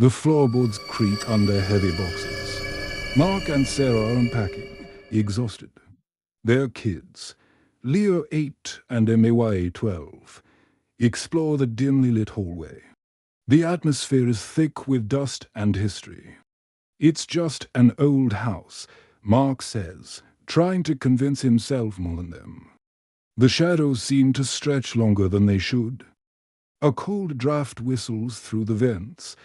The floorboards creak under heavy boxes. Mark and Sarah are unpacking, exhausted. Their kids, Leo 8 and May 12, explore the dimly lit hallway. The atmosphere is thick with dust and history. It's just an old house, Mark says, trying to convince himself more than them. The shadows seem to stretch longer than they should. A cold draft whistles through the vents,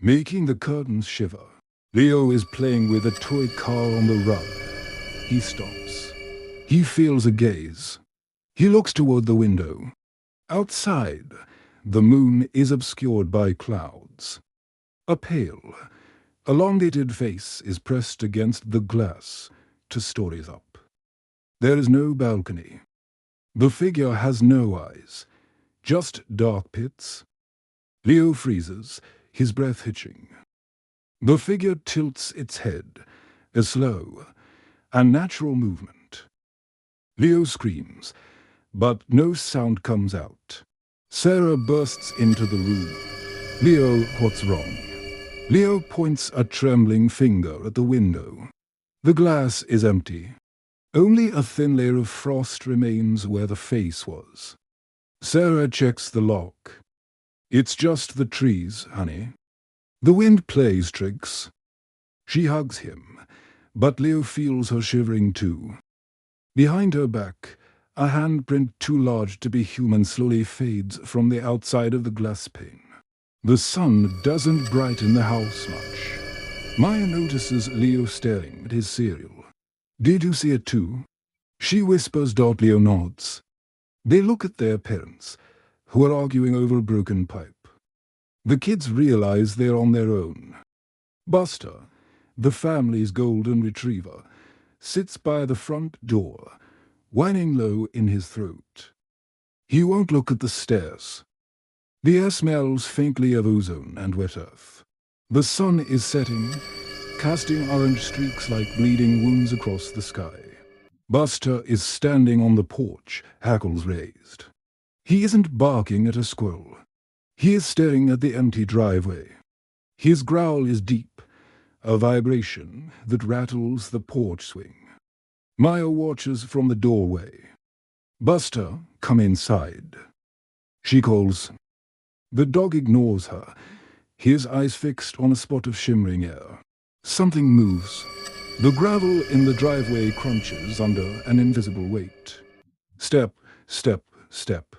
making the curtains shiver. Leo is playing with a toy car on the rug. He stops. He feels a gaze. He looks toward the window. Outside, the moon is obscured by clouds. A pale, elongated face is pressed against the glass 2 stories up. There is no balcony. The figure has no eyes, just dark pits. Leo freezes, his breath hitching. The figure tilts its head, a slow, unnatural movement. Leo screams, but no sound comes out. Sarah bursts into the room. Leo, what's wrong? Leo points a trembling finger at the window. The glass is empty. Only a thin layer of frost remains where the face was. Sarah checks the lock. It's just the trees, honey. The wind plays tricks. She hugs him, but Leo feels her shivering too. Behind her back, a handprint too large to be human slowly fades from the outside of the glass pane. The sun doesn't brighten the house much. Maya notices Leo staring at his cereal. Did you see it too? She whispers. Leo nods. They look at their parents, who are arguing over a broken pipe. The kids realize they're on their own. Buster, the family's golden retriever, sits by the front door, whining low in his throat. He won't look at the stairs. The air smells faintly of ozone and wet earth. The sun is setting, casting orange streaks like bleeding wounds across the sky. Buster is standing on the porch, hackles raised. He isn't barking at a squirrel. He is staring at the empty driveway. His growl is deep, a vibration that rattles the porch swing. Maya watches from the doorway. Buster, come inside. She calls. The dog ignores her, his eyes fixed on a spot of shimmering air. Something moves. The gravel in the driveway crunches under an invisible weight. Step, step, step.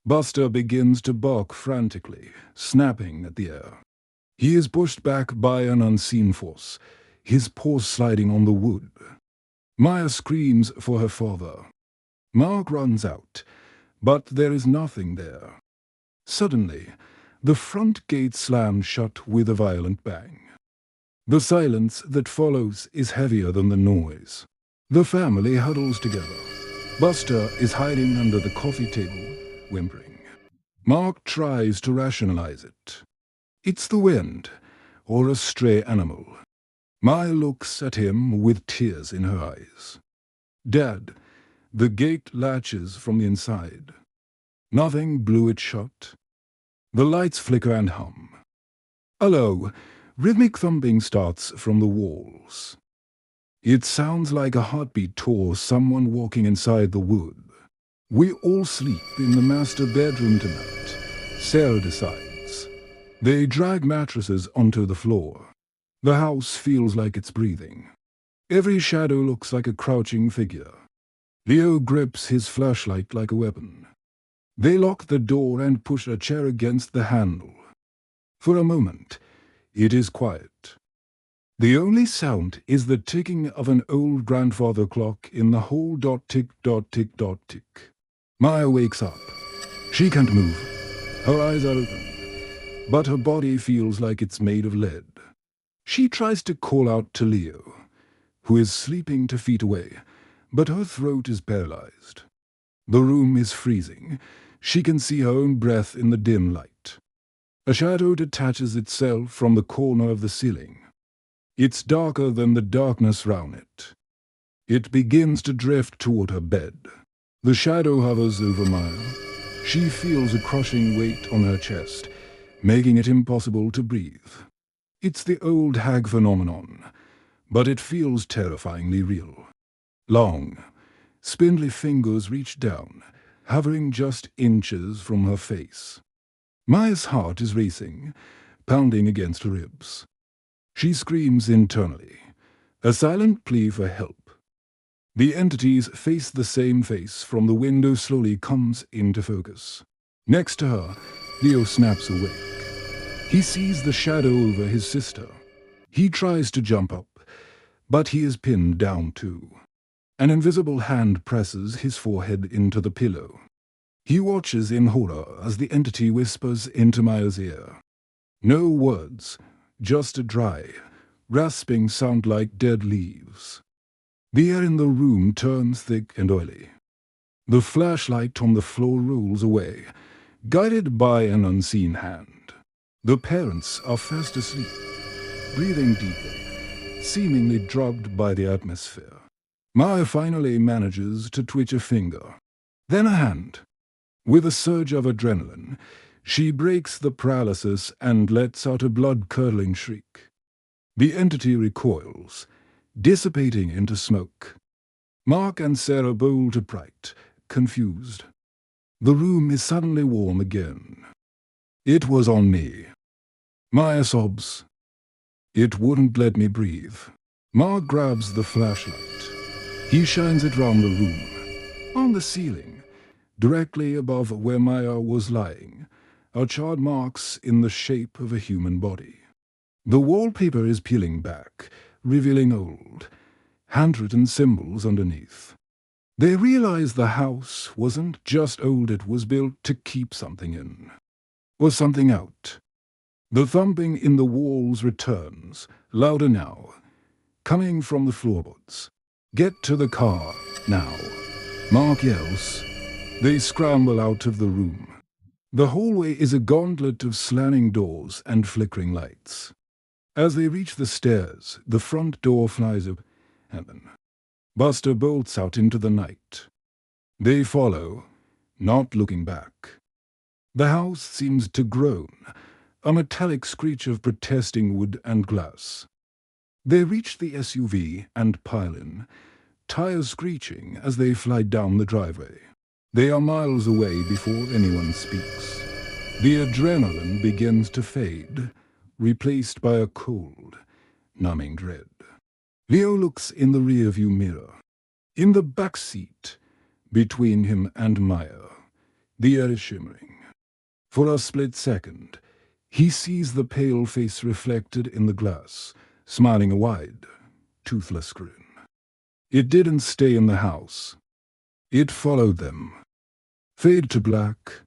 Buster begins to bark frantically, snapping at the air. He is pushed back by an unseen force, his paws sliding on the wood. Maya screams for her father. Mark runs out, but there is nothing there. Suddenly, the front gate slams shut with a violent bang. The silence that follows is heavier than the noise. The family huddles together. Buster is hiding under the coffee table, whimpering. Mark tries to rationalize it. It's the wind, or a stray animal. Maya looks at him with tears in her eyes. Dad, the gate latches from the inside. Nothing blew it shut. The lights flicker and hum. Hello. Rhythmic thumping starts from the walls. It sounds like a heartbeat or someone walking inside the wood. We all sleep in the master bedroom tonight, Sarah decides. They drag mattresses onto the floor. The house feels like it's breathing. Every shadow looks like a crouching figure. Leo grips his flashlight like a weapon. They lock the door and push a chair against the handle. For a moment, it is quiet. The only sound is the ticking of an old grandfather clock in the hall. Tick, tick, tick. Maya wakes up. She can't move. Her eyes are open, but her body feels like it's made of lead. She tries to call out to Leo, who is sleeping 2 feet away, but her throat is paralyzed. The room is freezing. She can see her own breath in the dim light. A shadow detaches itself from the corner of the ceiling. It's darker than the darkness round it. It begins to drift toward her bed. The shadow hovers over Maya. She feels a crushing weight on her chest, making it impossible to breathe. It's the old hag phenomenon, but it feels terrifyingly real. Long, spindly fingers reach down, hovering just inches from her face. Maya's heart is racing, pounding against her ribs. She screams internally, a silent plea for help. The entity's face the same face from the window slowly comes into focus. Next to her, Leo snaps awake. He sees the shadow over his sister. He tries to jump up, but he is pinned down too. An invisible hand presses his forehead into the pillow. He watches in horror as the entity whispers into Maya's ear. No words, just a dry, rasping sound like dead leaves. The air in the room turns thick and oily. The flashlight on the floor rolls away, guided by an unseen hand. The parents are fast asleep, breathing deeply, seemingly drugged by the atmosphere. Maya finally manages to twitch a finger, then a hand. With a surge of adrenaline, she breaks the paralysis and lets out a blood-curdling shriek. The entity recoils, dissipating into smoke. Mark and Sarah bolt upright, confused. The room is suddenly warm again. It was on me. Maya sobs. It wouldn't let me breathe. Mark grabs the flashlight. He shines it round the room. On the ceiling, directly above where Maya was lying, are charred marks in the shape of a human body. The wallpaper is peeling back, revealing old, handwritten symbols underneath. They realize the house wasn't just old, it was built to keep something in, or something out. The thumping in the walls returns, louder now, coming from the floorboards. Get to the car, now. Mark yells. They scramble out of the room. The hallway is a gauntlet of slamming doors and flickering lights. As they reach the stairs, the front door flies open, and then Buster bolts out into the night. They follow, not looking back. The house seems to groan, a metallic screech of protesting wood and glass. They reach the SUV and pile in, tires screeching as they fly down the driveway. They are miles away before anyone speaks. The adrenaline begins to fade, replaced by a cold, numbing dread. Leo looks in the rearview mirror. In the back seat, between him and Maya, the air is shimmering. For a split second, he sees the pale face reflected in the glass, smiling a wide, toothless grin. It didn't stay in the house. It followed them. Fade to black,